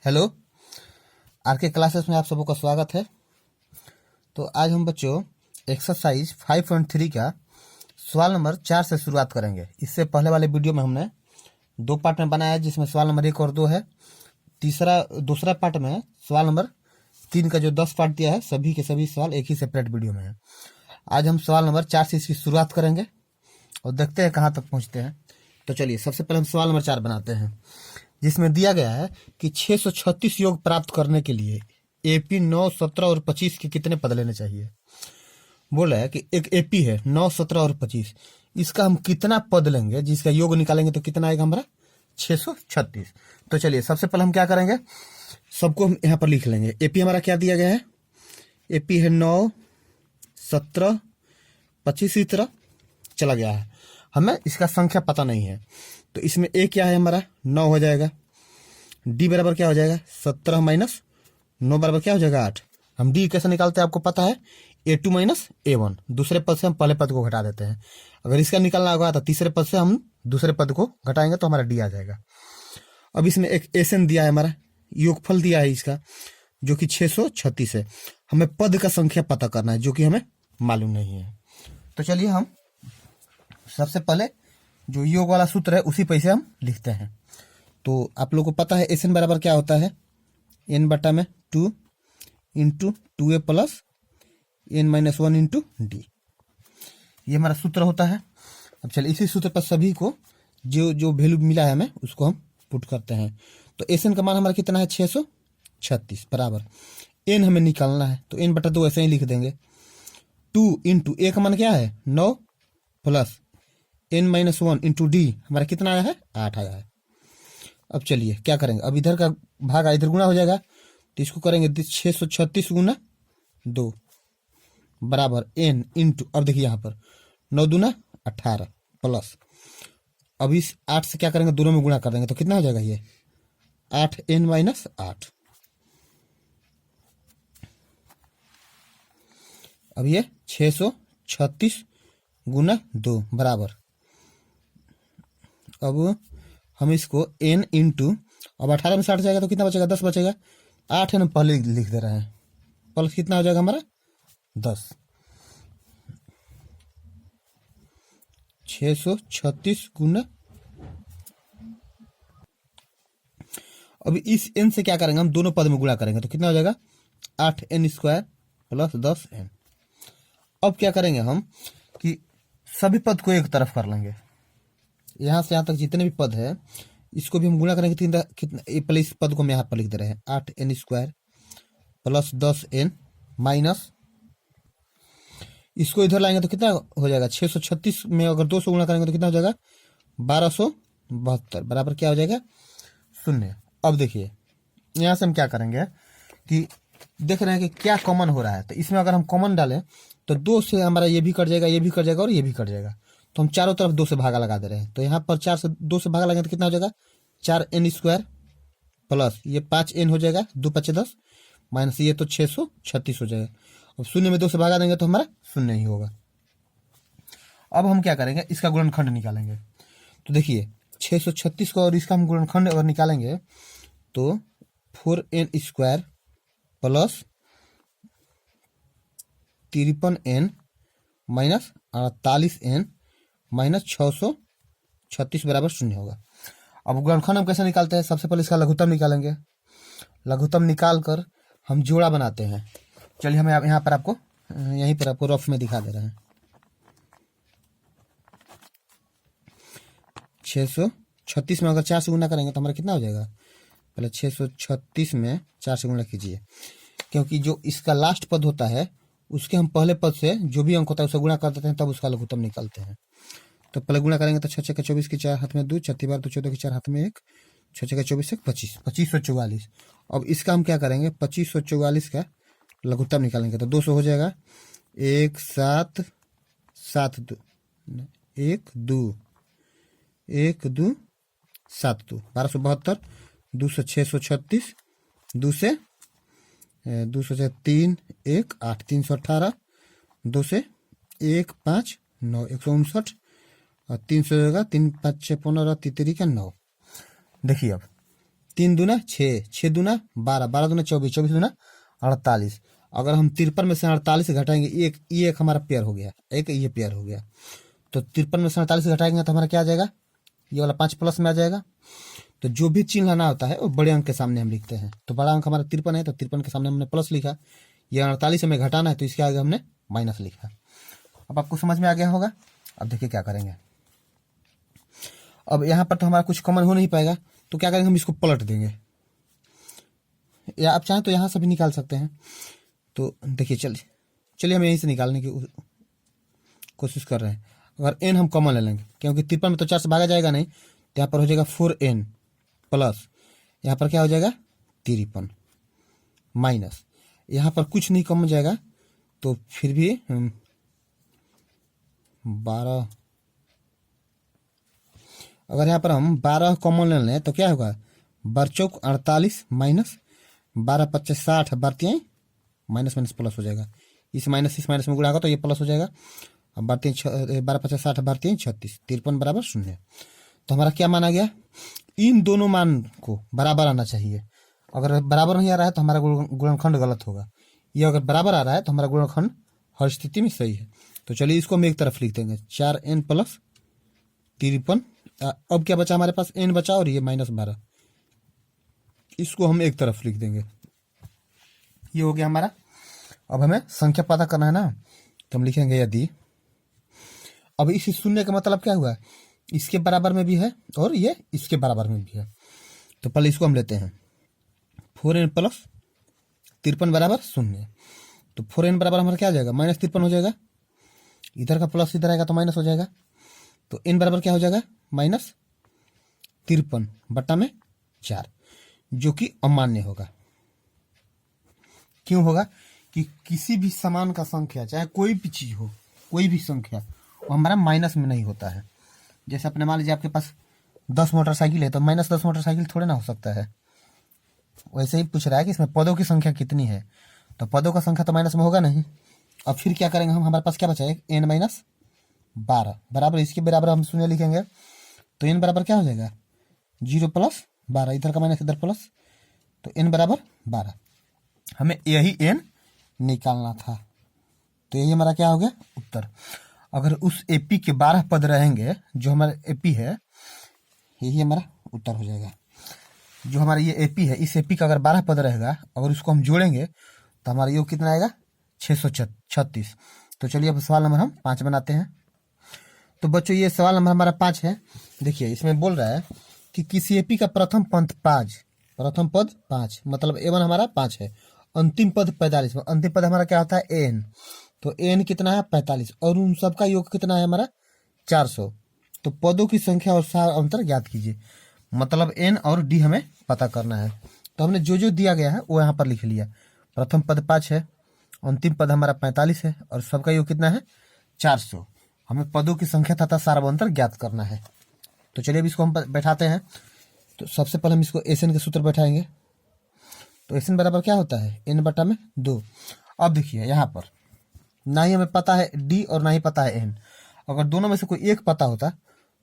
Hello, are के classes में आप सबों का स्वागत है। तो आज हम बच्चों एक्सरसाइज 5.3 का सवाल नंबर 4 से शुरुआत करेंगे। इससे पहले वाले वीडियो में हमने 2 पार्ट में बनाया है, जिसमें सवाल नंबर 1 और 2 है। दूसरा पार्ट में सवाल नंबर 3 का जो 10 पार्ट दिया है, सभी के सभी सवाल एक ही सेपरेट वीडियो में है। आज हम सवाल नंबर 4 से इसकी शुरुआत करेंगे और देखते हैं कहाँ तक पहुँचते हैं। तो चलिए, सबसे पहले हम सवाल नंबर 4 बनाते हैं, जिसमें दिया गया है कि 636 योग प्राप्त करने के लिए एपी 9, 17 और 25 के कितने पद लेने चाहिए। बोला है कि एक एपी है 9, 17 और 25, इसका हम कितना पद लेंगे, जिसका योग निकालेंगे तो कितना आएगा हमारा 636। तो चलिए, सबसे पहले हम क्या करेंगे, सबको हम यहाँ पर लिख लेंगे। एपी हमारा क्या दिया गया है, एपी है 9, 17, 25, इस तरह चला गया है। हमें इसका संख्या पता नहीं है, तो इसमें ए क्या है हमारा 9 हो जाएगा। डी बराबर क्या हो जाएगा 17 माइनस 9 बराबर क्या हो जाएगा 8। हम डी कैसे निकालते हैं आपको पता है, A2 माइनस A1। दूसरे पद से हम पहले पद को घटा देते हैं। अगर इसका निकालना होगा तो तीसरे पद से हम दूसरे पद को घटाएंगे तो हमारा डी आ जाएगा। अब इसमें एक एसएन दिया है, हमारा योगफल दिया है इसका, जो कि 636 है। हमें पद का संख्या पता करना है, जो कि हमें मालूम नहीं है। तो चलिए, हम सबसे पहले जो योग वाला सूत्र है उसी पे से हम लिखते हैं। तो आप लोगों को पता है एस एन बराबर क्या होता है, एन बटा में 2 into 2a plus n minus 1 into D, ये हमारा सूत्र होता है। अब चलिए, इसी सूत्र पर सभी को जो जो वैल्यू मिला है हमें, उसको हम पुट करते हैं। तो एस एन का मान हमारा कितना है 636 बराबर n हमें निकालना है, तो n बटा 2 ऐसे ही लिख देंगे। 2 इंटू ए का मान क्या है 9 plus n minus 1 into D, हमारा कितना आया है 8 आया है। अब चलिए क्या करेंगे, अब इधर का भाग इधर गुना हो जाएगा, तो इसको करेंगे 636 गुना 2 बराबर n इंटू, अब देखिए यहाँ पर 9 दूना 18 प्लस, अब इस 8 से क्या करेंगे, दोनों में गुणा कर देंगे तो कितना हो जाएगा ये 8n माइनस 8। अब ये 636 गुना 2 बराबर, अब हम इसको n इंटू, अब 18 में 60 जाएगा तो कितना बचेगा 10 बचेगा। 8 हम पहले लिख दे रहे हैं, प्लस कितना हो जाएगा हमारा 10। 636 गुना, अब इस n से क्या करेंगे, हम दोनों पद में गुणा करेंगे तो कितना हो जाएगा 8n स्क्वायर प्लस 10n। अब क्या करेंगे हम कि सभी पद को एक तरफ कर लेंगे, यहाँ से यहाँ तक जितने भी पद है इसको भी हम गुणा करेंगे। कितना, पहले इस पद को हम यहाँ पर लिख दे रहे हैं 8n square plus 10n minus, इसको इधर लाएंगे तो कितना हो जाएगा 636 में अगर 2 से गुणा करेंगे तो कितना हो जाएगा 1272 बराबर क्या हो जाएगा 0। अब देखिए, यहाँ से हम क्या करेंगे कि देख रहे हैं कि क्या कॉमन हो रहा है, तो इसमें अगर हम कॉमन डालें तो 2 से हमारा ये भी कट जाएगा, ये भी कट जाएगा और ये भी कट जाएगा, तो हम चारों तरफ 2 से भागा लगा दे रहे हैं। तो यहाँ पर 4 से 2 से भागा लगाएंगे तो कितना हो जाएगा 4n स्क्वायर प्लस ये 5n हो जाएगा, 2 5 10 माइनस ये तो 636 हो जाएगा। अब 0 में 2 से भागा देंगे तो हमारा 0 ही होगा। अब हम क्या करेंगे, इसका गुणनखंड निकालेंगे। तो देखिए 636 का और इसका हम गुणनखंड अगर निकालेंगे तो 4n square plus 53n minus 48n minus 636 बराबर 0 होगा। अब गुणनखंड हम कैसे निकालते हैं, सबसे पहले इसका लघुत्तम निकालेंगे। लघुत्तम निकाल कर हम जोड़ा बनाते हैं। चलिए, हम यहाँ पर आपको यहीं पर आपको रफ में दिखा दे रहे हैं। 636 में अगर 4 से गुना करेंगे तो हमारा कितना हो जाएगा, पहले 636 में 4 से गुना कीजिए, क्योंकि जो इसका लास्ट पद होता है उसके हम पहले पद से जो भी अंक होता है उसे गुणा कर देते हैं, तब उसका लघुत्तम निकालते हैं। तो पहले गुणा करेंगे तो 6 6 24 की 4 हाथ में 2, 6 बार 2 14 की 4 हाथ में 1, 6 6 24 25 2544। अब इसका हम क्या करेंगे 2544 का लघुत्तम निकालेंगे तो 200 हो जाएगा, 1 7 7 2 1 2 1 2 7 2 1272, 2 से 636, 2 से 3 1 8 318, 2 से 1 5 9 159 और 300 होगा, 3 5 6 15 3 का 9। देखिए, अब 3 दूना 6, 6 दूना 12, 12 दूना 24, 24 दूना 48। अगर हम 53 में से 48 घटाएंगे, ये एक हमारा पेयर हो गया, एक ये पेयर हो गया। तो 53 में से 48 घटाएंगे तो हमारा क्या आ जाएगा, ये वाला 5 प्लस में आ जाएगा। तो जो भी चिन्ह लाना होता है वो बड़े अंक के सामने हम लिखते हैं। तो बड़ा अंक हमारा 53 है, तो 53 के सामने हमने प्लस लिखा। ये 48 हमें घटाना है, तो इसके आगे हमने माइनस लिखा। अब आपको समझ में आ गया होगा। अब देखिए क्या करेंगे। अब यहाँ पर तो हमारा कुछ कॉमन हो नहीं पाएगा, तो क्या करेंगे, हम इसको पलट देंगे, या आप चाहें तो यहाँ से भी निकाल सकते हैं। तो देखिए चलिए हम यहीं से निकालने की कोशिश कर रहे हैं। अगर n हम कॉमन ले लेंगे, क्योंकि 53 में तो 4 से भागा जाएगा नहीं, तो यहाँ पर हो जाएगा 4n प्लस, यहाँ पर क्या हो जाएगा 53 माइनस, यहाँ पर कुछ नहीं कम जाएगा, तो फिर भी 12, अगर यहाँ पर हम 12 कॉमन ले लें तो क्या होगा, 12 चौक 48 माइनस 12 25 60, बढ़ती माइनस माइनस प्लस हो जाएगा। इस माइनस में गुणा होगा तो ये प्लस हो जाएगा। अब बढ़ती 12 50 60, बढ़ती 36, 53 बराबर 0। तो हमारा क्या माना गया, इन दोनों मान को बराबर आना चाहिए। अगर बराबर नहीं आ रहा है तो हमारा गुणनखंड गलत होगा। ये अगर बराबर आ रहा है तो हमारा गुणनखंड हर स्थिति में सही है। तो चलिए इसको हम एक तरफ लिख देंगे, 4n प्लस 53। अब क्या बचा हमारे पास, n बचा और ये -12, इसको हम एक तरफ लिख देंगे। ये हो गया हमारा। अब हमें संख्या पता करना है ना, तो हम लिखेंगे यदि, अब इस शून्य का मतलब क्या हुआ, इसके बराबर में भी है और ये इसके बराबर में भी है। तो पहले इसको हम लेते हैं, 4n प्लस 53 बराबर 0। तो 4n बराबर हमारा क्या आ जाएगा, -53 हो जाएगा। इधर का प्लस इधर आएगा तो माइनस हो जाएगा। तो n बराबर क्या हो जाएगा, -53 बट्टा में 4, जो कि अमान्य होगा। क्यों होगा, कि किसी भी समान का संख्या, चाहे कोई भी चीज हो, कोई भी संख्या, वो हमारा माइनस में नहीं होता है। जैसे अपने मान लीजिए आपके पास 10 मोटरसाइकिल है, तो -10 मोटरसाइकिल थोड़े ना हो सकता है। वैसे ही पूछ रहा है कि इसमें पदों की संख्या कितनी है, तो पदों का संख्या तो माइनस में होगा नहीं। अब फिर क्या करेंगे हम, हमारे पास क्या बचा है, n माइनस 12 बराबर, इसके बराबर हम शून्य लिखेंगे। तो n बराबर क्या हो जाएगा, 0 प्लस 12, इधर का माइनस इधर प्लस, तो n बराबर 12। हमें यही n निकालना था। तो यही हमारा क्या हो गया उत्तर। अगर उस एपी के 12 पद रहेंगे, जो हमारा एपी है, यही हमारा उत्तर हो जाएगा। जो हमारा ये एपी है, इस एपी का अगर 12 पद रहेगा, अगर उसको हम जोड़ेंगे तो हमारा योग कितना आएगा, 636। तो चलिए अब सवाल नंबर हम 5 बनाते हैं। तो बच्चों ये सवाल नंबर हमारा 5 है। देखिए इसमें बोल रहा है कि किसी एपी का प्रथम पद 5, मतलब A1 हमारा 5 है, अंतिम पद 45, अंतिम पद हमारा क्या होता है n, तो n कितना है 45, और उन सबका योग कितना है हमारा 400। तो पदों की संख्या और सार अंतर ज्ञात कीजिए, मतलब n और d हमें पता करना है। तो हमने जो जो दिया गया है वो यहाँ पर लिख लिया। प्रथम पद 5 है, अंतिम पद हमारा 45 है, और सबका योग कितना है 400। हमें पदों की संख्या तथा सार्वंतर ज्ञात करना है। तो चलिए अब इसको हम बैठाते हैं। तो सबसे पहले हम इसको एस एन के सूत्र बैठाएंगे। तो एस एन बराबर क्या होता है, n बटा में 2। अब देखिए यहाँ पर ना ही हमें पता है d और ना ही पता है n। अगर दोनों में से कोई एक पता होता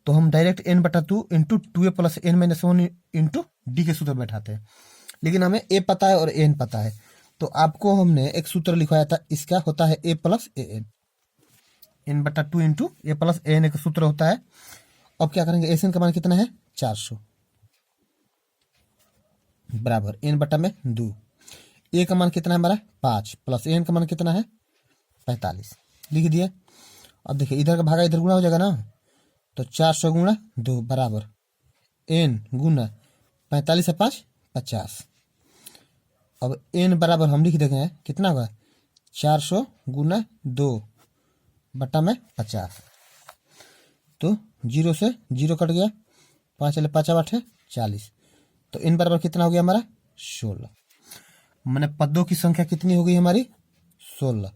तो हम डायरेक्ट n बटा 2 into 2a plus n minus 1 into D के सूत्र बैठाते हैं, लेकिन हमें a पता है और n पता है। तो आपको हमने एक सूत्र लिखवाया था, इसका होता है a plus a n, n बटा 2 इंटू ए प्लस ए एन एक सूत्र होता है। अब क्या करेंगे, एस एन का मान कितना है 400 बराबर n बटा में 2, ए का मान कितना है हमारा 5 प्लस एन का मान कितना है 45, लिख दिया। अब देखिए इधर का भागा इधर गुणा हो जाएगा ना, तो 400 गुणा 2 बराबर n गुना 45 है 5 50। अब n बराबर हम लिख देंगे कितना होगा 400 गुना 2 बटा में 50। तो 0 से 0 कट गया, 5 चले 5 8 है 40। तो n बराबर कितना हो गया हमारा 16। मैंने पदों की संख्या कितनी हो गई हमारी 16।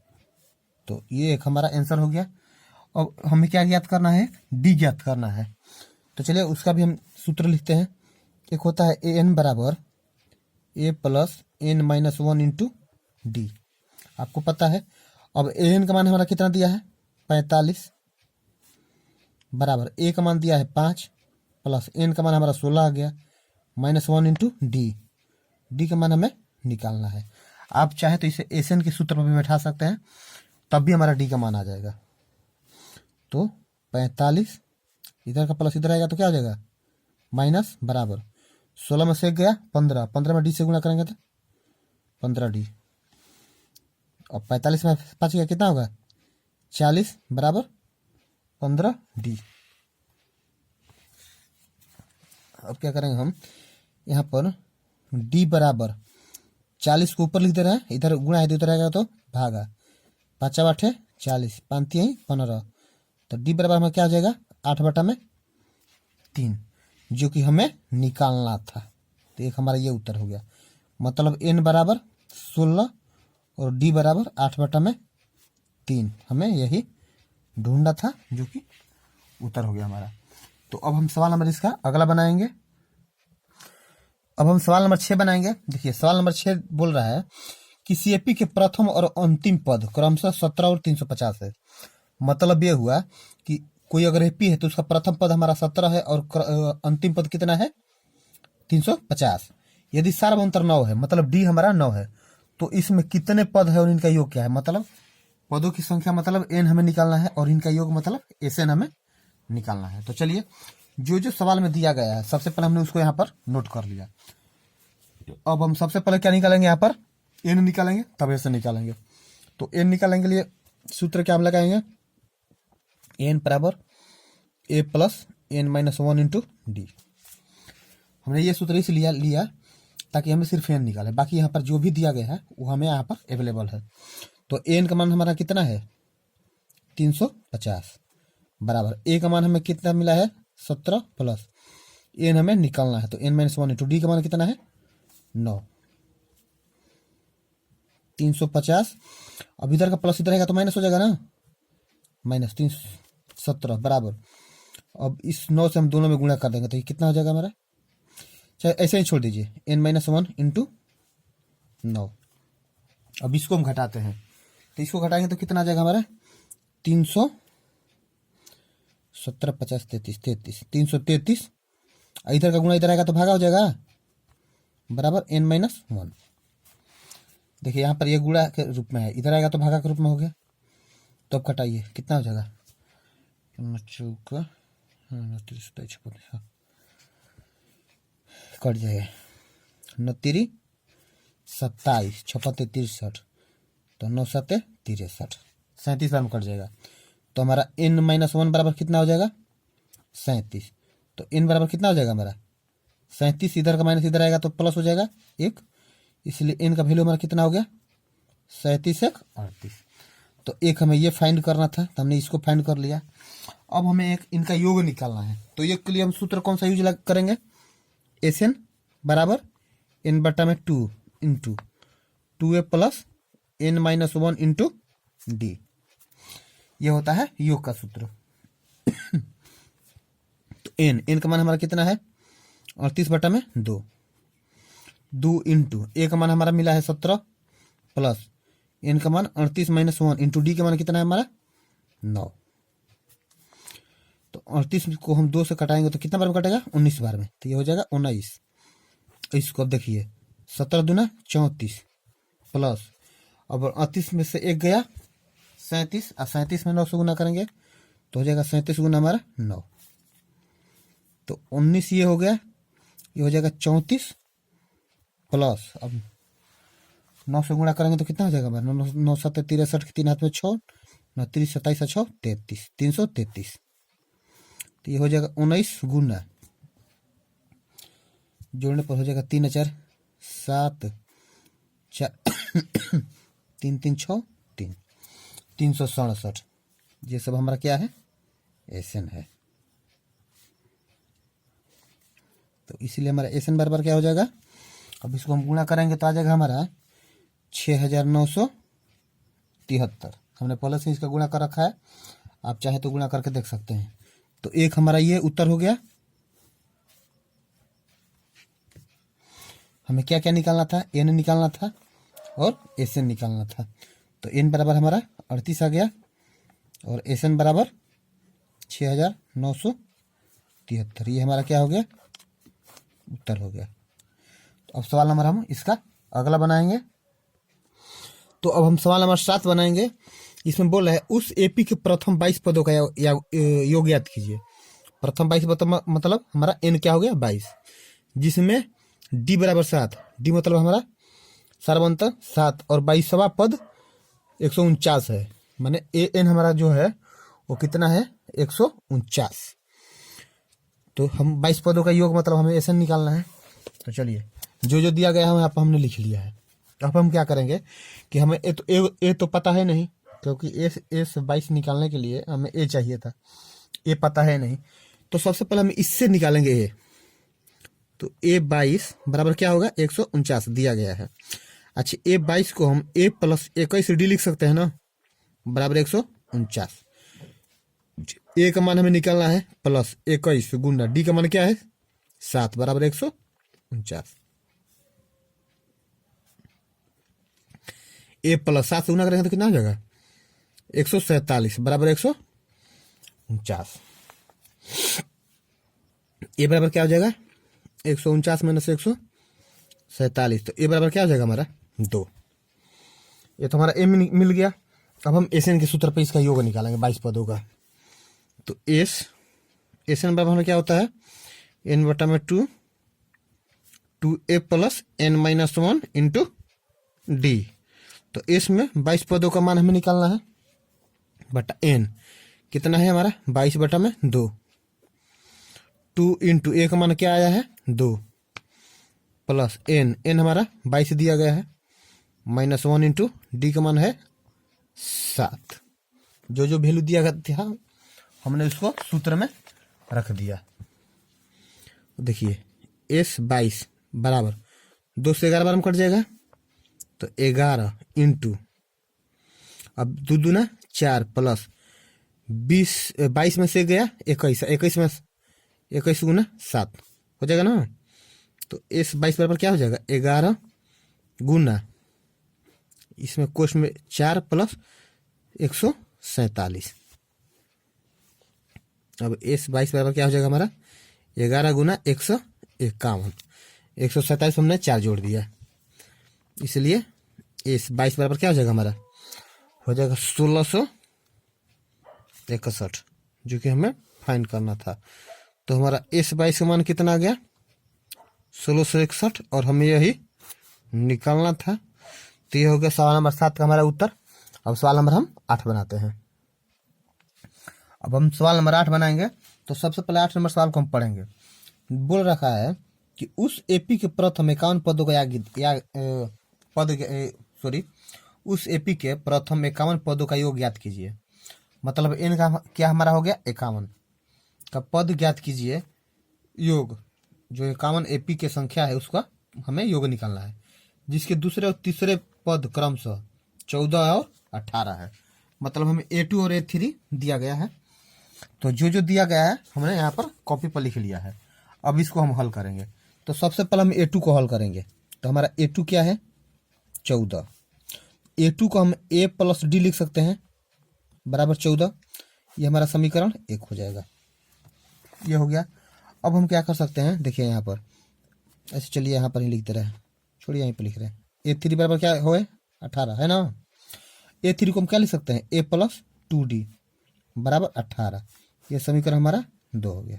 तो ये एक हमारा आंसर हो गया। अब हमें क्या ज्ञात करना है, डी ज्ञात करना है। तो चलिए उसका भी हम सूत्र लिखते हैं। एक होता है ए एन बराबर A plus N minus 1 into D, आपको पता है। अब ए एन का मान हमारा कितना दिया है 45 बराबर ए का मान दिया है 5 प्लस एन का मान हमारा 16 आ गया, -1 इंटू डी, डी का मान हमें निकालना है। आप चाहे तो इसे एसएन के सूत्र पर भी बैठा सकते हैं, तब भी हमारा डी का मान आ जाएगा। तो 45 इधर का प्लस इधर आएगा तो क्या हो जाएगा माइनस, बराबर 16 में से एक गया 15, 15 में डी से गुणा करेंगे तो 15D, और 45 में 5 गया कितना होगा 40, बराबर 15D। अब क्या करेंगे हम, यहाँ पर D बराबर 40 को ऊपर लिख दे रहे हैं, इधर गुणा है तो इधर आएगा तो भागा, 5 8 40, 5 3 15, तो D बराबर हमें क्या हो जाएगा 8/3, जो कि हमें निकालना था। तो एक हमारा ये उत्तर हो गया, मतलब n बराबर 16 और D बराबर 8/3, हमें यही ढूंढना था, जो कि उत्तर हो गया हमारा। तो अब हम सवाल नंबर इसका अगला बनाएंगे। अब हम सवाल नंबर 6 बनाएंगे। देखिए सवाल नंबर 6 बोल रहा है कि सीएपी के प्रथम और अंतिम पद क्रमशः 17 और 350 है। मतलब ये हुआ कि कोई अगर एपी है तो उसका प्रथम पद हमारा 17 है और अंतिम पद कितना है 350। यदि सार्वभौमंतर 9 है, मतलब डी हमारा 9 है, तो इसमें कितने पद है और इनका योग क्या है, मतलब पदों की संख्या मतलब एन हमें निकालना है और इनका योग मतलब एस एन हमें निकालना है। तो चलिए जो जो सवाल में दिया गया है सबसे पहले हमने उसको यहाँ पर नोट कर लिया। अब हम सबसे पहले क्या निकालेंगे, यहाँ पर एन निकालेंगे, तब एस एन निकालेंगे। तो एन निकालने के लिए सूत्र क्या हम लगाएंगे, एन बराबर A plus N -1 into D. हमने ये सूत्र इसलिए लिया ताकि हमें सिर्फ एन निकाले, बाकी यहाँ पर जो भी दिया गया है वो हमें यहाँ पर अवेलेबल है। तो एन का मान हमारा कितना है 350, बराबर ए का मान हमें कितना मिला है 17 प्लस एन हमें निकालना है, तो एन -1 इंटू डी का मान कितना है 9, 350। अब इधर का प्लस इधर रहेगा तो माइनस हो जाएगा ना, -317, बराबर अब इस 9 से हम दोनों में गुणा कर देंगे तो ये कितना हो जाएगा हमारा, चाहे ऐसे ही छोड़ दीजिए n -1 इंटू 9। अब इसको हम घटाते हैं तो इसको घटाएंगे तो कितना आ जाएगा हमारा 317 50 33 33 333, इधर का गुणा इधर आएगा तो भागा हो जाएगा, बराबर n -1। देखिए यहाँ पर ये गुणा के रूप में है, इधर आएगा तो भागा के रूप में हो गया। तो अब घटाइए कितना हो जाएगा, कट जाएगा 9 27 56 63, तो 9 7 63, 37 बार में कट जाएगा। तो हमारा n -1 बराबर कितना हो जाएगा 37। तो n बराबर कितना हो जाएगा हमारा 37, इधर का माइनस इधर आएगा तो प्लस हो जाएगा 1, इसलिए n का वैल्यू हमारा कितना हो गया 37 1 38। तो एक हमें ये फाइंड करना था, तो हमने इसको फाइंड कर लिया। अब हमें एक इनका योग निकालना है, तो ये के लिए हम सूत्र कौन सा यूज करेंगे, एस एन बराबर n/2 into 2a plus n -1 into D, ये होता है योग का सूत्र। तो n का मान हमारा कितना है 38/2, 2 इंटू ए का मान हमारा मिला है 17 प्लस n का मान 38 -1 इंटू डी का मान कितना है हमारा 9। तो 38 को हम 2 से कटाएंगे तो कितना बार में कटेगा 19 बार में, तो ये हो जाएगा 19। इसको अब देखिए 17 दूना 34 प्लस, अब 38 में से एक गया 37, और 37 में 9 से गुना करेंगे तो हो जाएगा 37 गुना हमारा 9, तो 19 ये हो गया, ये हो जाएगा 34 प्लस, अब 9 से गुणा करेंगे तो कितना हो जाएगा हमारा 9 7 63 के 3 हाथ में 6, 9 3 27 6 33 333, तो ये हो जाएगा 19 गुना, जोड़ने पर हो जाएगा 3 4 7 4 3 3 6 3 367। ये सब हमारा क्या है एसएन है। तो इसीलिए हमारा एसएन बराबर क्या हो जाएगा, अब इसको हम गुणा करेंगे तो आ जाएगा हमारा 6973। हमने पहले से इसका गुणा कर रखा है, आप चाहे तो गुणा करके देख सकते हैं। तो एक हमारा ये उत्तर हो गया। हमें क्या क्या निकालना था, एन निकालना था और एस एन निकालना था। तो एन बराबर हमारा 38 आ गया और एस एन बराबर 6973। ये हमारा क्या हो गया उत्तर हो गया। तो अब सवाल नंबर हम इसका अगला बनाएंगे। तो अब हम सवाल नंबर 7 बनाएंगे। इसमें बोल रहा है उस एपी के प्रथम 22 पदों का योग ज्ञात कीजिए। प्रथम 22 पद मतलब हमारा एन क्या हो गया 22, जिसमें डी बराबर 7, डी मतलब हमारा सार्वंतर 7 और 22वां पद 149 है। माने ए एन हमारा जो है वो कितना है 149। तो हम 22 पदों का योग मतलब हमें ऐसे निकालना है। तो चलिए जो जो दिया गया है यहाँ पर हमने लिख लिया है। अब हम क्या करेंगे कि हमें ए तो पता है नहीं, क्योंकि ए से 22 निकालने के लिए हमें ए चाहिए था, ए पता है नहीं। तो सबसे पहले हम इससे निकालेंगे ए। तो ए 22 बराबर क्या होगा 149 दिया गया है। अच्छा ए 22 को हम ए प्लस 21 डी लिख सकते हैं ना, बराबर 149। ए का मान हमें निकालना है प्लस 21 गुना डी का मान क्या है 7 बराबर 149। ए प्लस 7 से गुना करेंगे तो कितना हो जाएगा 147 बराबर 149। ए बराबर क्या हो जाएगा 149 माइनस 147। तो ए बराबर क्या हो जाएगा हमारा 2। ये तो हमारा ए मिल गया। अब हम एस एन के सूत्र पे इसका योग निकालेंगे 22 पदों का। तो एस एन बराबर हमें क्या होता है एन बटा में 2 A plus N minus 1 into D. तो एस में 22 पदों का मान हमें निकालना है बटा एन कितना है हमारा 22 बटा में 2 इंटू ए का मान क्या आया है 2 प्लस एन हमारा 22 दिया गया है माइनस 1 इंटू डी का मान है 7। जो जो वैल्यू दिया गया था हमने उसको सूत्र में रख दिया। देखिए एस 22 बराबर 2 से 11 बार में कट जाएगा तो 11 इंटू अब 2 दूना 4 प्लस 22 में से गया 21 में 21 गुना 7 हो जाएगा ना। तो एस 22 बराबर क्या हो जाएगा 11 गुना इसमें कोष में 4 प्लस 147। अब एस 22 बराबर क्या हो जाएगा हमारा 11 गुना 151। 147 हमने 4 जोड़ दिया, इसलिए एस 22 बराबर क्या हो जाएगा हमारा हो जाएगा 1661, जो कि हमें फाइंड करना था। तो हमारा एस 22 का मान कितना आ गया 1661 और हमें यही निकालना था। तो ये हो गया सवाल नंबर 7 का हमारा उत्तर। अब सवाल नंबर हम 8 बनाते हैं। अब हम सवाल नंबर 8 बनाएंगे। तो सबसे पहले 8 नंबर सवाल को हम पढ़ेंगे। बोल रखा है कि उस एपी के प्रथम 51 पदों का उस एपी के प्रथम 51 पदों का योग ज्ञात कीजिए। मतलब इन का क्या हमारा हो गया 51 का पद ज्ञात कीजिए। योग जो 51 एपी के संख्या है उसका हमें योग निकालना है, जिसके दूसरे और तीसरे पद क्रमशः 14 और 18 है। मतलब हमें A2 और A3 दिया गया है। तो जो जो दिया गया है हमने यहाँ पर कॉपी पर लिख लिया है। अब इसको हम हल करेंगे। तो सबसे पहले हम A2 को हल करेंगे। तो हमारा A2 क्या है 14। A2 को हम A प्लस डी लिख सकते हैं बराबर 14। ये हमारा समीकरण 1 हो जाएगा। ये हो गया। अब हम क्या कर सकते हैं देखिए यहाँ पर ऐसे चलिए यहाँ पर ही लिखते रहे, छोड़िए यहीं पर लिख रहे हैं। A3 बराबर क्या हो 18 है ना। A3 को हम क्या लिख सकते हैं A प्लस 2D बराबर 18। ये समीकरण हमारा 2 हो गया।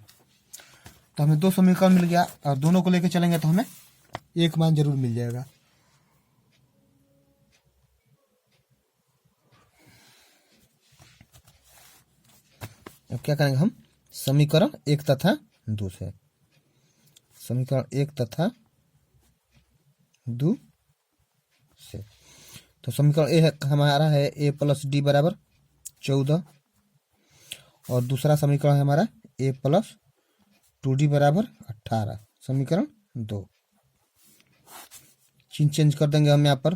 तो हमें 2 समीकरण मिल गया और दोनों को लेकर चलेंगे तो हमें एक मान जरूर मिल जाएगा। अब क्या करेंगे हम समीकरण 1 तथा 2 से, समीकरण 1 तथा 2 से। तो समीकरण ए हमारा है A प्लस डी बराबर 14 और दूसरा समीकरण है हमारा A प्लस 2D बराबर 18। समीकरण 2 चेंज कर देंगे हम यहाँ पर।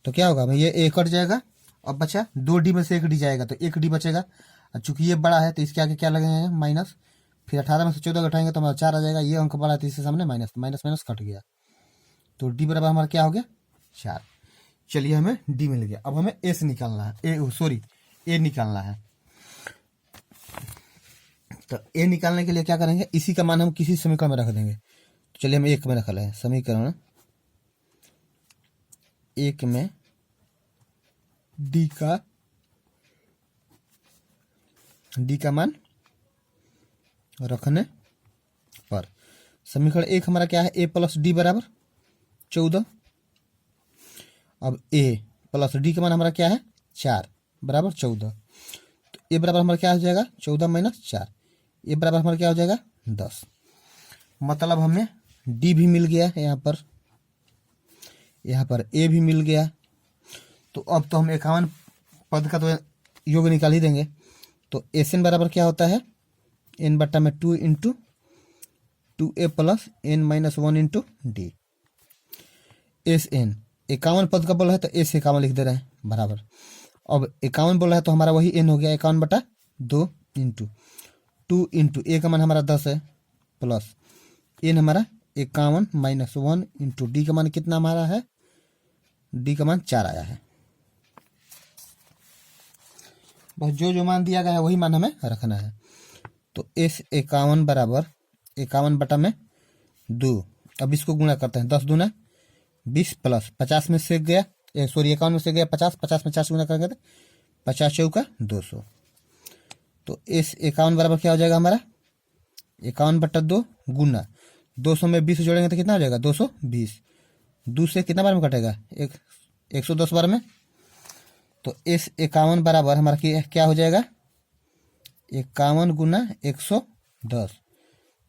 तो क्या होगा भाई ये ए कट जाएगा। अब बचा 2D में से 1D जाएगा तो 1D बचेगा। चूंकि ये बड़ा है तो इसके आगे क्या लगेंगे माइनस, फिर 18 में से 14 घटाएंगे तो हमारा 4 आ जाएगा। ये अंक बड़ा है तो इसके सामने माइनस माइनस कट गया। तो डी बराबर हमारा क्या हो गया 4। चलिए हमें डी मिल गया। अब हमें ए से निकालना है ए निकालना है। तो ए निकालने के लिए क्या करेंगे इसी का मान हम किसी समीकरण में रख देंगे। तो चलिए हम एक में रख लें, समीकरण एक में डी का मान रखने पर समीकरण एक हमारा क्या है, ए प्लस डी बराबर 14। अब ए प्लस डी का मान हमारा क्या है 4 बराबर 14। तो ए बराबर हमारा क्या हो जाएगा 14 माइनस 4, ए बराबर हमारा क्या हो जाएगा 10। मतलब हमें डी भी मिल गया यहाँ पर ए भी मिल गया। तो अब तो हम 51 पद का तो योग निकाल ही देंगे। तो एस एन बराबर क्या होता है एन बट्टा में 2 into 2a plus N minus 1 into d. S n 51 पद का बोला है तो एस 51 लिख दे रहे हैं बराबर। अब 51 बोला है तो हमारा वही एन हो गया 51 बटा 2 इंटू 2 इंटू ए का मान हमारा 10 है प्लस एन हमारा 51 माइनस 1 इंटू डी का मान कितना हमारा है, डी का मान 4 आया है। बस जो मान दिया गया है वही मान हमें रखना है। तो एस 51 बराबर 51 बटा में 2। अब इसको गुणा करते हैं, 10 दूना 20 प्लस 50 में से गया 51 में से गया 50, 50 में 4 से गुणा करेंगे तो 50 चौका 200। तो एस 51 बराबर क्या हो जाएगा हमारा 51 बटा 2 गुना 200 में 20 जोड़ेंगे तो कितना हो जाएगा 220। 2 से कितना बार में कटेगा 110 बार में। तो एस 51 बराबर हमारा क्या हो जाएगा 51 गुना 110।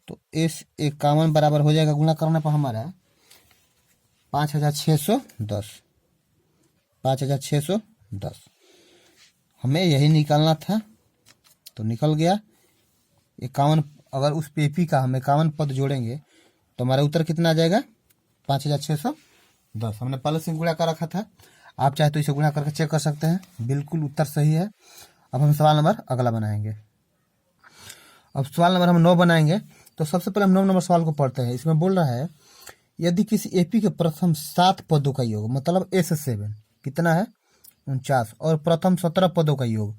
तो एस 51 बराबर हो जाएगा गुना करने पर हमारा 5610, 5610 हमें यही निकालना था। तो निकल गया 51। अगर उस पेपी का हम 51 पद जोड़ेंगे तो हमारा उत्तर कितना आ जाएगा 5610। हमने पहले से गुणा कर रखा था, आप चाहे तो इसे गुणा करके चेक कर सकते हैं, बिल्कुल उत्तर सही है। अब हम सवाल नंबर अगला बनाएंगे। अब सवाल नंबर हम 9 बनाएंगे। तो सबसे पहले हम 9 नंबर सवाल को पढ़ते हैं। इसमें बोल रहा है यदि किसी एपी के प्रथम 7 पदों का योग मतलब S7 कितना है 49 और प्रथम 17 पदों का योग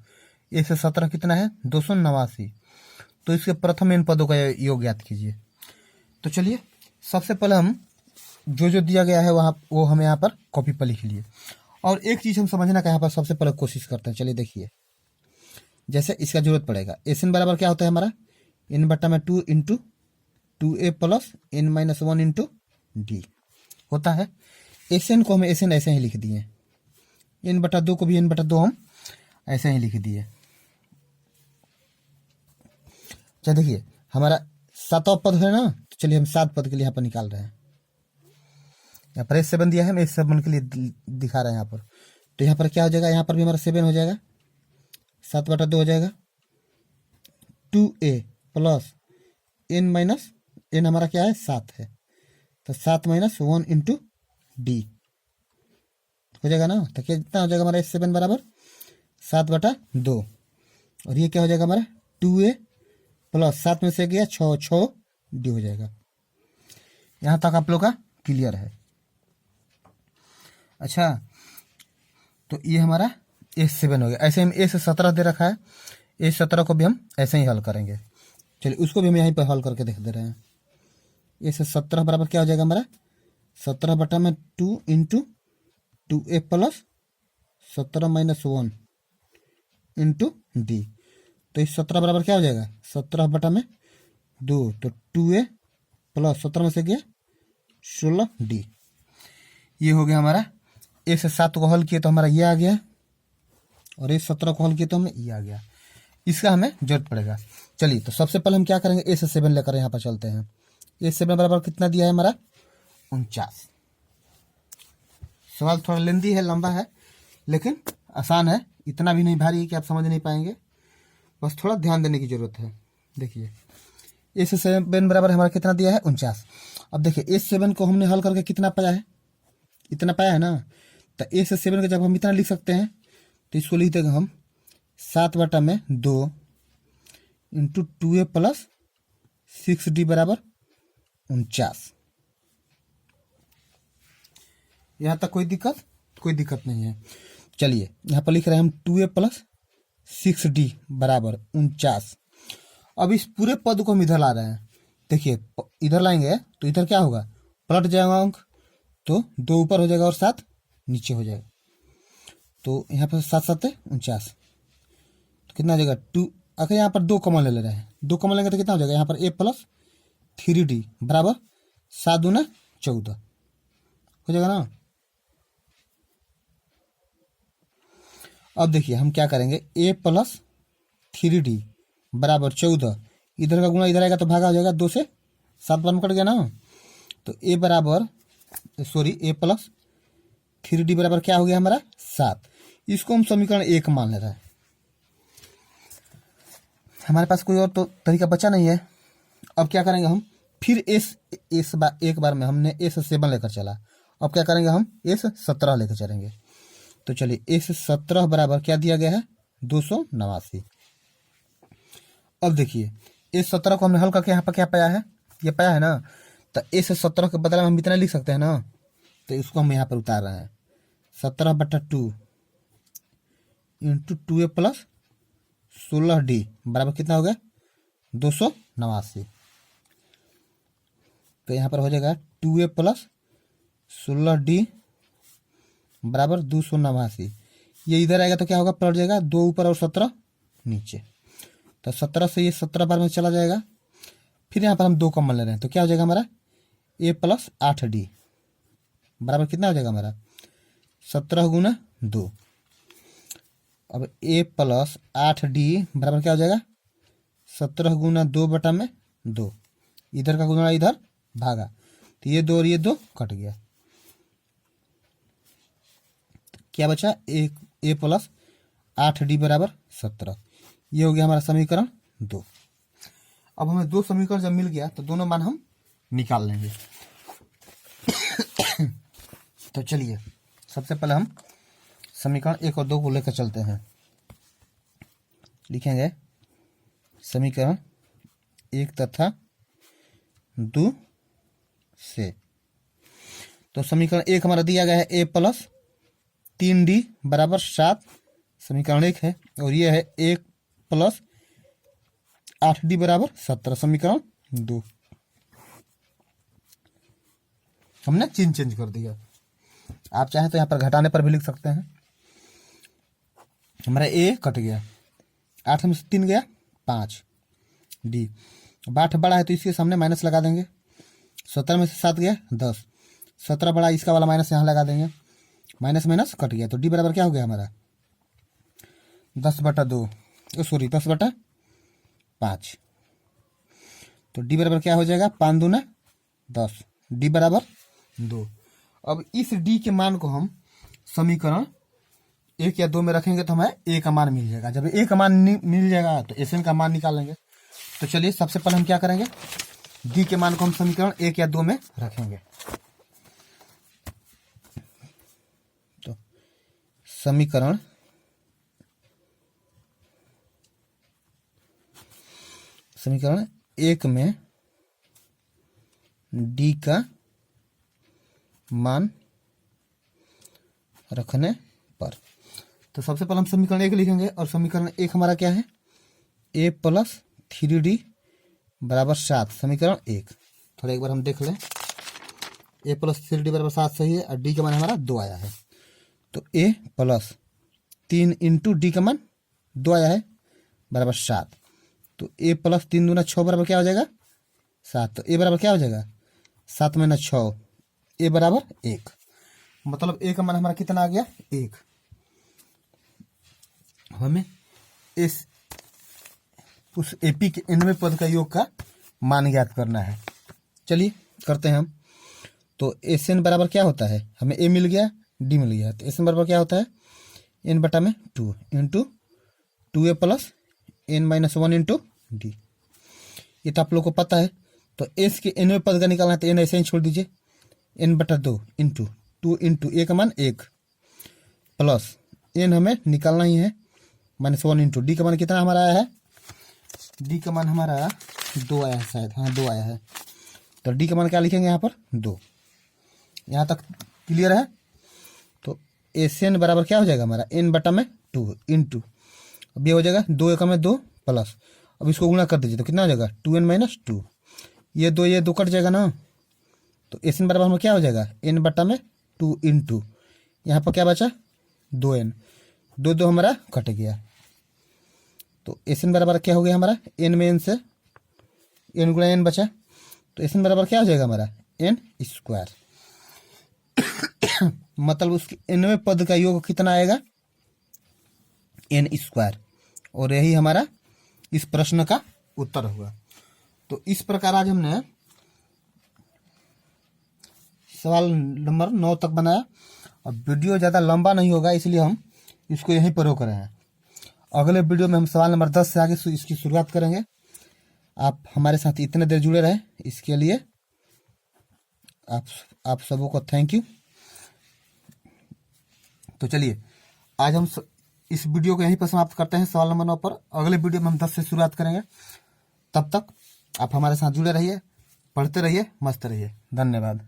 S17 कितना है 289, तो इसके प्रथम n पदों का योग ज्ञात कीजिए। तो चलिए सबसे पहले हम जो दिया गया है वो हम यहाँ पर कॉपी पर लिख लिए। और एक चीज़ हम समझना का यहाँ पर सबसे पहले कोशिश करते हैं। चलिए देखिए, जैसे इसका जरूरत पड़ेगा एस एन बराबर क्या होता है हमारा एन बट्टा में 2 into 2a plus N minus 1 into d होता है। एस एन को हम एस एन ऐसे ही लिख दिए, एन बटा 2 को भी एन बटा 2 हम ऐसे ही लिख दिए। अच्छा देखिए हमारा 7वां पद है ना, तो चलिए हम 7 पद के लिए यहाँ पर निकाल रहे हैं। यहाँ पर S7 दिया है, हम S7 के लिए दिखा रहे हैं यहाँ पर। तो यहाँ पर क्या हो जाएगा, यहाँ पर भी हमारा 7 हो जाएगा, 7 बटा 2 हो जाएगा 2a plus N minus N हमारा क्या है 7 है, तो 7 माइनस 1 इंटू डी हो जाएगा ना। तो कितना हो जाएगा हमारा S7 बराबर 7 बटा 2 और ये क्या हो जाएगा हमारा 2a प्लस 7 में से गया 6 डी हो जाएगा। यहाँ तक आप लोग का क्लियर है। अच्छा तो ये हमारा S7 हो गया। ऐसे हम S17 दे रखा है, S17 को भी हम ऐसे ही हल करेंगे। चलिए उसको भी हम यहीं पर हल करके देख दे रहे हैं। S17 बराबर क्या हो जाएगा हमारा 17 बटा में 2 into 2a plus 17 minus 1 into D. तो इस 17 बराबर क्या हो जाएगा 17 बटा में 2, तो 2a प्लस 17 में से गया 16 डी। ये हो गया हमारा। S7 को हल किए तो हमारा ये आ गया और S17 को हल किए तो हमें ये आ गया। इसका हमें जरूरत पड़ेगा। चलिए तो सबसे पहले हम क्या करेंगे S7 लेकर यहाँ पर चलते हैं। S7 बराबर कितना दिया है हमारा 49। सवाल थोड़ा लेंदी है, लंबा है, लेकिन आसान है, इतना भी नहीं भारी है कि आप समझ नहीं पाएंगे, बस थोड़ा ध्यान देने की जरूरत है। देखिए S7 बराबर हमारा कितना दिया है 49। अब देखिए S7 को हमने हल करके कितना पाया है, इतना पाया है ना। तो S7 का जब हम इतना लिख सकते हैं तो इसको लिख देंगे हम 7 बटा में 2 इंटू 2a प्लस 6d बराबर 49। यहाँ तक कोई दिक्कत नहीं है। चलिए यहाँ पर लिख रहे हैं हम 2a प्लस 6d बराबर 49। अब इस पूरे पद को हम इधर ला रहे हैं देखिए इधर लाएंगे तो इधर क्या होगा, पलट जाएगा अंक, तो 2 ऊपर हो जाएगा और 7 नीचे हो जाएगा। तो यहाँ पर 7 7 49, तो कितना हो जाएगा 2। अगर यहाँ पर 2 कॉमन ले रहे हैं, 2 कॉमन लेंगे तो कितना हो जाएगा, यहाँ पर a प्लस 3d बराबर 7 दूना 14 हो जाएगा ना। अब देखिए हम क्या करेंगे, a प्लस 3d बराबर 14, इधर का गुणा इधर आएगा तो भागा हो जाएगा, 2 से 7 बार में कट गया ना। तो a बराबर a प्लस 3d बराबर क्या हो गया हमारा 7। इसको हम समीकरण 1 मान ले रहे हैं। हमारे पास कोई और तो तरीका बचा नहीं है। अब क्या करेंगे हम, फिर एक बार में हमने S7 लेकर चला, अब क्या करेंगे हम S17 लेकर चलेंगे। तो चलिए S17 बराबर क्या दिया गया है 289। अब देखिए S17 को हमने हल करके यहाँ पर क्या पाया है, ये पाया है ना। तो S17 के बदले में हम इतना लिख सकते हैं ना, तो इसको हम यहाँ पर उतार रहे हैं 17/2 इंटू 2a प्लस 16d बराबर कितना हो गया 289। तो यहाँ पर हो जाएगा 2a प्लस 16d बराबर 289। ये इधर आएगा तो क्या होगा, पलट जाएगा 2 ऊपर और 17 नीचे। तो 17 से ये 17 बार में चला जाएगा। फिर यहाँ पर हम 2 कॉमन ले रहे हैं, तो क्या हो जाएगा हमारा a प्लस 8d बराबर कितना हो जाएगा हमारा 17 गुना 2। अब a प्लस 8d बराबर क्या हो जाएगा 17 गुना 2/2। इधर का गुना इधर भागा, तो ये 2 और ये 2 कट गया, क्या बचा a प्लस 8d बराबर 17। ये हो गया हमारा समीकरण 2। अब हमें 2 समीकरण जब मिल गया तो दोनों मान हम निकाल लेंगे। तो चलिए सबसे पहले हम समीकरण 1 और 2 को लेकर चलते हैं। लिखेंगे समीकरण 1 तथा 2 से। तो समीकरण 1 हमारा दिया गया है a प्लस 3d बराबर 7, समीकरण 1 है। और ये है 1 प्लस 8d बराबर 17, समीकरण 2। हमने चिन्ह चेंज कर दिया, आप चाहें तो यहाँ पर घटाने पर भी लिख सकते हैं। हमारा a कट गया, 8 में से 3 गया 5, d 8 बड़ा है तो इसके सामने माइनस लगा देंगे। 17 में से 7 गया 10, 17 बड़ा, इसका वाला माइनस यहाँ लगा देंगे, माइनस माइनस कट गया। तो d बराबर क्या हो गया हमारा 10/2 10/5। तो d बराबर क्या हो जाएगा 5 दूना 10, d बराबर 2। अब इस d के मान को हम समीकरण 1 या 2 में रखेंगे तो हमें a का मान मिल जाएगा। जब a का मान मिल जाएगा तो Sn का मान निकालेंगे। तो चलिए सबसे पहले हम क्या करेंगे, d के मान को हम समीकरण 1 या 2 में रखेंगे। तो समीकरण समीकरण 1 में d का मान रखने पर, तो सबसे पहले हम समीकरण 1 लिखेंगे। और समीकरण 1 हमारा क्या है a प्लस 3d बराबर 7, समीकरण 1। थोड़ा एक बार हम देख लें, a प्लस 3d बराबर 7 सही है, और d का मान हमारा 2 आया है। तो a प्लस 3 इंटू d का मान 2 आया है बराबर 7। तो a प्लस 3 दूना 6 बराबर क्या हो जाएगा 7। तो a बराबर क्या हो जाएगा 7 में 6, a बराबर 1। मतलब a का मान हमारा कितना आ गया 1। हमें इस उस एपी के nवें पद का योग का मान ज्ञात करना है। चलिए करते हैं हम। तो Sn बराबर क्या होता है, हमें a मिल गया d मिल गया, तो Sn बराबर क्या होता है n/2 into 2a plus n-1 into d। ये तो आप लोग को पता है। तो s के nवें पद का निकालना है तो n ऐसे ही छोड़ दीजिए, n/2 इंटू 2 इंटू a का मान 1 प्लस n हमें निकालना ही है -1 इंटू d का मान कितना हमारा आया है, d का मान हमारा 2 आया है शायद, हाँ 2 आया है। तो d का मान क्या लिखेंगे यहाँ पर 2। यहाँ तक क्लियर है। तो Sn बराबर क्या हो जाएगा हमारा n/2 इंटू, अब ये हो जाएगा 2 एकम में 2 प्लस, अब इसको गुणा कर दीजिए तो कितना हो जाएगा 2n - 2। ये दो कट जाएगा ना, तो एस एन बराबर हमें क्या हो जाएगा, एन बटा में 2 इंटू यहाँ पर क्या बचा 2n, दो हमारा कट गया। तो एस एन बराबर क्या हो गया हमारा, एन में एन से एन गुणा एन बचा, तो एस एन बराबर क्या हो जाएगा हमारा एन स्क्वायर। मतलब उसके nवें पद का योग कितना आएगा, एन स्क्वायर। और यही हमारा इस प्रश्न का उत्तर हुआ। तो इस प्रकार आज हमने सवाल नंबर 9 तक बनाया। और वीडियो ज़्यादा लंबा नहीं होगा इसलिए हम इसको यहीं पर रोक रहे हैं। अगले वीडियो में हम सवाल नंबर 10 से आगे इसकी शुरुआत करेंगे। आप हमारे साथ इतने देर जुड़े रहे इसके लिए आप सबों को थैंक यू। तो चलिए आज हम इस वीडियो को यहीं पर समाप्त करते हैं सवाल नंबर 9 पर। अगले वीडियो में हम 10 से शुरुआत करेंगे। तब तक आप हमारे साथ जुड़े रहिए, पढ़ते रहिए, मस्त रहिए। धन्यवाद।